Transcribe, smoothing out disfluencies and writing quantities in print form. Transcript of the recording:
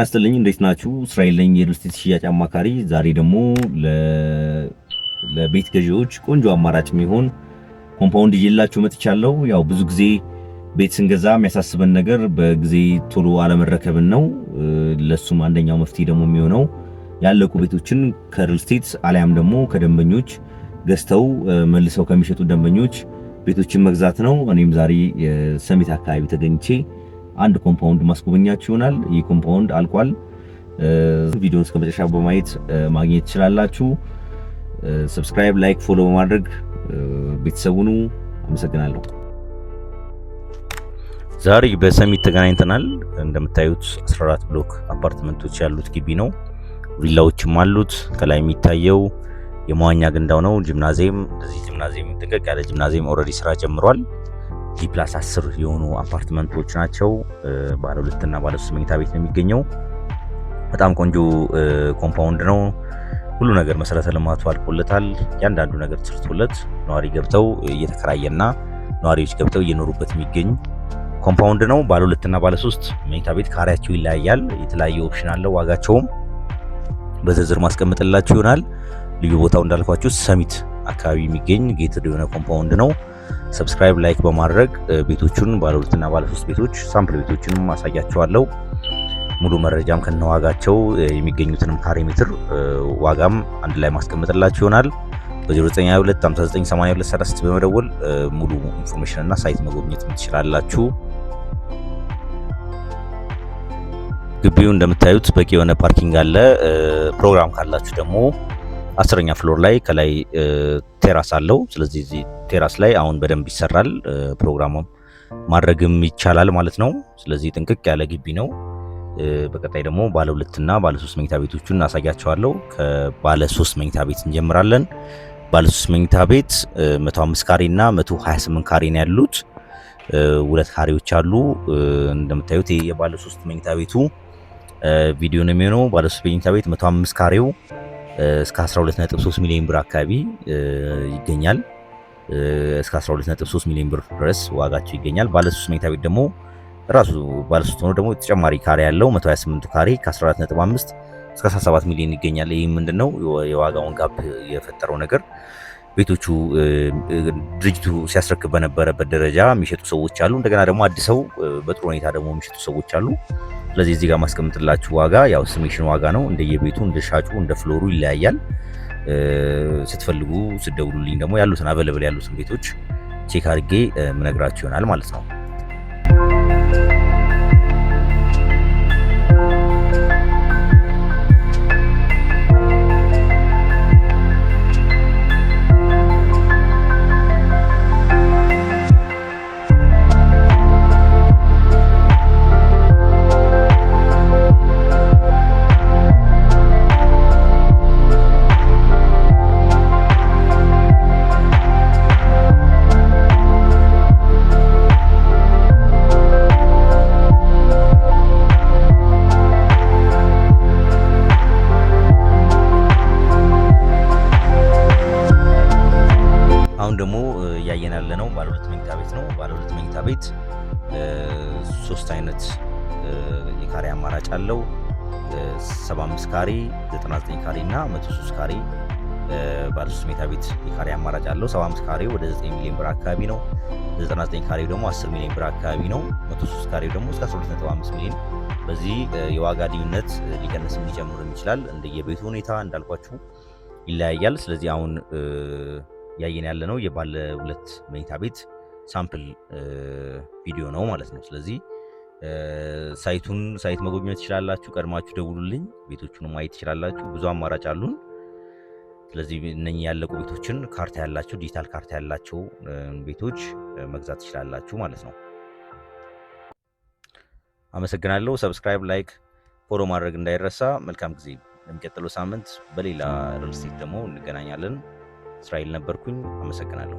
አስተልኝ እንዴት ናችሁ? እስራኤል ነኝ የሪል ስቴት ሽያጭ አማካሪ። ዛሬ ደግሞ ለቤት ገዢዎች ቆንጆ አማራጭ የሚሆን ኮምፓውንድ ይዤላችሁ መጥቻለሁ። ያው ብዙ ጊዜ ቤት ስንገዛ የሚያሳስበን ነገር በጊዜ ቶሎ አለመረከብን ነው። ለሱም አንደኛው መፍትሄ ደግሞ የሚሆነው ያለቁ ቤቶችን ከሪል ስቴት አሊያም ደግሞ ከደንበኞች ገዝተው መልሰው ከሚሸጡ ደንበኞች ቤቶችን መግዛት ነው። እኔም ዛሬ ሰሚት አካባቢ ተገኝቼ አንድ ኮምፓውንድ ማስጎበኛችሁ ይሆናል። ይህ ኮምፓውንድ አልቋል። ቪዲዮውን እስከ መጨረሻ በማየት ማግኘት ትችላላችሁ። ሰብስክራይብ፣ ላይክ፣ ፎሎ በማድረግ ቤተሰቡኑ አመሰግናለሁ። ዛሬ በሰሚት ተገናኝተናል። እንደምታዩት 14 ብሎክ አፓርትመንቶች ያሉት ግቢ ነው። ቪላዎችም አሉት። ከላይ የሚታየው የመዋኛ ገንዳው ነው። ጂምናዚየም፣ እዚህ ጂምናዚየም ጥቅቅ ያለ ጂምናዚየም ኦልሬዲ ስራ ጀምሯል። +10 የሆኑ አፓርትመንቶች ናቸው። ባለ 2 እና ባለ 3 መኝታ ቤት ነው የሚገኘው። በጣም ቆንጆ ኮምፓውንድ ነው። ሁሉ ነገር መሰረተ ልማቱ አልቆለታል። ያንዳንዱ ነገር ተሰርቶለት ነዋሪ ገብተው እየተከራየና ነዋሪዎች ገብተው እየኖሩበት የሚገኝ ኮምፓውንድ ነው። ባለ 2 እና ባለ 3 መኝታ ቤት ካሬያቸው ይለያያል። የተለያየ ኦፕሽን አለው። ዋጋቸውም በዝርዝር ማስቀመጥላችሁ ይሆናል። ልዩ ቦታው እንዳልኳችሁ ሰሚት አካባቢ የሚገኝ ጌትድ የሆነ ኮምፓውንድ ነው። ሰብስክራይብ፣ ላይክ በማድረግ ቤቶቹን ባለ 2 እና ባለ 3 ቤቶች ሳምፕል ቤቶችንም ማሳያችኋለሁ። ሙሉ መረጃም ከነዋጋቸው የሚገኙትንም ካሬ ሜትር ዋጋም አንድ ላይ ማስቀመጥላችሁ ይሆናል። በ0922 598236 በመደወል ሙሉ ኢንፎርሜሽን እና ሳይት መጎብኘት ትችላላችሁ። ግቢው እንደምታዩት በቂ የሆነ ፓርኪንግ አለ። ፕሮግራም ካላችሁ ደግሞ 10ኛ ፍሎር ላይ ከላይ ቴራስ አለው። ስለዚህ እዚህ ቴራስ ላይ አሁን በደንብ ይሰራል። ፕሮግራሙም ማድረግም ይቻላል ማለት ነው። ስለዚህ ጥንቅቅ ያለ ግቢ ነው። በቀጣይ ደግሞ ባለ 2 እና ባለ 3 መኝታ ቤቶቹን እናሳያቸዋለሁ። ከባለ 3 መኝታ ቤት እንጀምራለን። ባለ 3 መኝታ ቤት 105 ካሬ እና 128 ካሬ ነው ያሉት። ሁለት ካሬዎች አሉ። እንደምታዩት የባለ 3 መኝታ ቤቱ ቪዲዮ ነው የሚሆነው። ባለ 3 መኝታ ቤት 105 ካሬው እስከ 12.3 ሚሊዮን ብር አካባቢ ይገኛል። እስከ 12.3 ሚሊዮን ብር ድረስ ዋጋቸው ይገኛል። ባለ 3 መኝታ ቤት ደግሞ ራሱ ባለ 3 ሆኖ ደግሞ ተጨማሪ ካሬ ያለው 128 ካሬ ከ14.5 እስከ 17 ሚሊዮን ይገኛል። ይህ ምንድነው የዋጋውን ጋፕ የፈጠረው ነገር? ቤቶቹ ድርጅቱ ሲያስረክብ በነበረበት ደረጃ የሚሸጡ ሰዎች አሉ። እንደገና ደግሞ አዲሰው በጥሩ ሁኔታ ደግሞ የሚሸጡ ሰዎች አሉ። ስለዚህ እዚህ ጋር ማስቀምጥላችሁ ዋጋ ያው ስሜሽን ዋጋ ነው። እንደየቤቱ እንደ ሻጩ እንደ ፍሎሩ ይለያያል። ስትፈልጉ ስደውሉልኝ ደግሞ ያሉትን አቬለብል ያሉትን ቤቶች ቼክ አድርጌ ምነግራችሁ ይሆናል ማለት ነው። ደግሞ እያየን ያለነው ባለ 2 መኝታ ቤት ነው። ባለ 2 መኝታ ቤት 3 አይነት የካሬ አማራጭ አለው። 75 ካሬ፣ 99 ካሬ እና 103 ካሬ ባለ 3 መኝታ ቤት የካሬ አማራጭ አለው። 75 ካሬ ወደ 9 ሚሊዮን ብር አካባቢ ነው። 99 ካሬ ደግሞ 10 ሚሊዮን ብር አካባቢ ነው። 103 ካሬ ደግሞ እስከ 12.5 ሚሊዮን። በዚህ የዋጋ ልዩነት ሊቀንስም ሊጨምርም ይችላል። እንደየቤቱ ሁኔታ እንዳልኳችሁ ይለያያል። ስለዚህ አሁን ያየን ያለ ነው የባለ 2 መኝታ ቤት ሳምፕል ቪዲዮ ነው ማለት ነው። ስለዚህ ሳይት መጎብኘት ትችላላችሁ። ቀድማችሁ ደውሉልኝ፣ ቤቶቹን ማየት ትችላላችሁ። ብዙ አማራጭ አሉን። ስለዚህ እነኚህ ያለቁ ቤቶችን ካርታ ያላቸው ዲጂታል ካርታ ያላቸው ቤቶች መግዛት ትችላላችሁ ማለት ነው። አመሰግናለሁ። ሰብስክራይብ፣ ላይክ፣ ፎሎ ማድረግ እንዳይረሳ። መልካም ጊዜ። ለሚቀጥለው ሳምንት በሌላ ሪል ስቴት ደግሞ እንገናኛለን። እስራኤል ነበርኩኝ። አመሰግናለሁ።